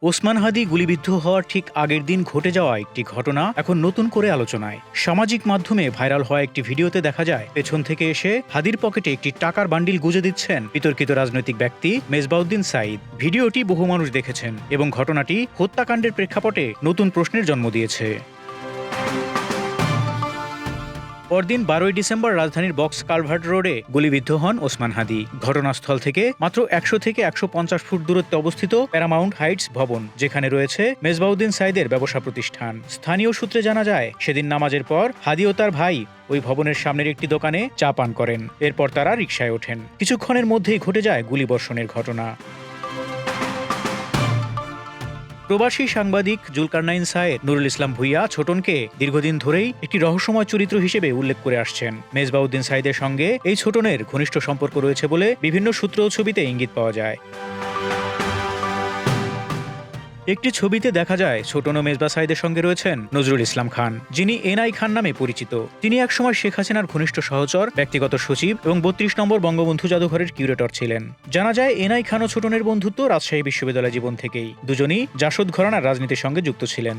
ওসমান হাদি গুলিবিদ্ধ হওয়ার ঠিক আগের দিন ঘটে যাওয়া একটি ঘটনা এখন নতুন করে আলোচনায়। সামাজিক মাধ্যমে ভাইরাল হওয়া একটি ভিডিওতে দেখা যায় পেছন থেকে এসে হাদির পকেটে একটি টাকার বান্ডিল গুজে দিচ্ছেন বিতর্কিত রাজনৈতিক ব্যক্তি মেজবাউদ্দিন সাঈদ। ভিডিওটি বহু মানুষ দেখেছেন এবং ঘটনাটি হত্যাকাণ্ডের প্রেক্ষাপটে নতুন প্রশ্নের জন্ম দিয়েছে। পরদিন 12ই ডিসেম্বর রাজধানীর বক্স কালভার্ট রোডে গুলিবিদ্ধ হন ওসমান হাদি। ঘটনাস্থল থেকে মাত্র 100 থেকে 150 ফুট দূরত্বে অবস্থিত প্যারামাউন্ট হাইটস ভবন, যেখানে রয়েছে মেজবাউদ্দিন সাঈদের ব্যবসা প্রতিষ্ঠান। স্থানীয় সূত্রে জানা যায়, সেদিন নামাজের পর হাদি ও তার ভাই ওই ভবনের সামনের একটি দোকানে চা পান করেন। এরপর তারা রিকশায় ওঠেন। কিছুক্ষণের মধ্যেই ঘটে যায় গুলিবর্ষণের ঘটনা। প্রবাসী সাংবাদিক জুলকারনাইন সাঈদ নুরুল ইসলাম ভুইয়া ছোটনকে দীর্ঘদিন ধরেই একটি রহস্যময় চরিত্র হিসেবে উল্লেখ করে আসছেন। মেজবাউদ্দিন সাঈদের সঙ্গে এই ছোটনের ঘনিষ্ঠ সম্পর্ক রয়েছে বলে বিভিন্ন সূত্র ও ছবিতে ইঙ্গিত পাওয়া যায়। একটি ছবিতে দেখা যায় ছোটন ও মেজবা সাঈদের সঙ্গে রয়েছেন নজরুল ইসলাম খান, যিনি এনআই খান নামে পরিচিত। তিনি একসময় শেখ হাসিনার ঘনিষ্ঠ সহচর, ব্যক্তিগত সচিব এবং 32 নম্বর বঙ্গবন্ধু জাদুঘরের কিউরেটর ছিলেন। জানা যায়, এনআই খান ও ছোটনের বন্ধুত্ব রাজশাহী বিশ্ববিদ্যালয় জীবন থেকেই। দুজনই জাসদ ঘরানার রাজনীতির সঙ্গে যুক্ত ছিলেন।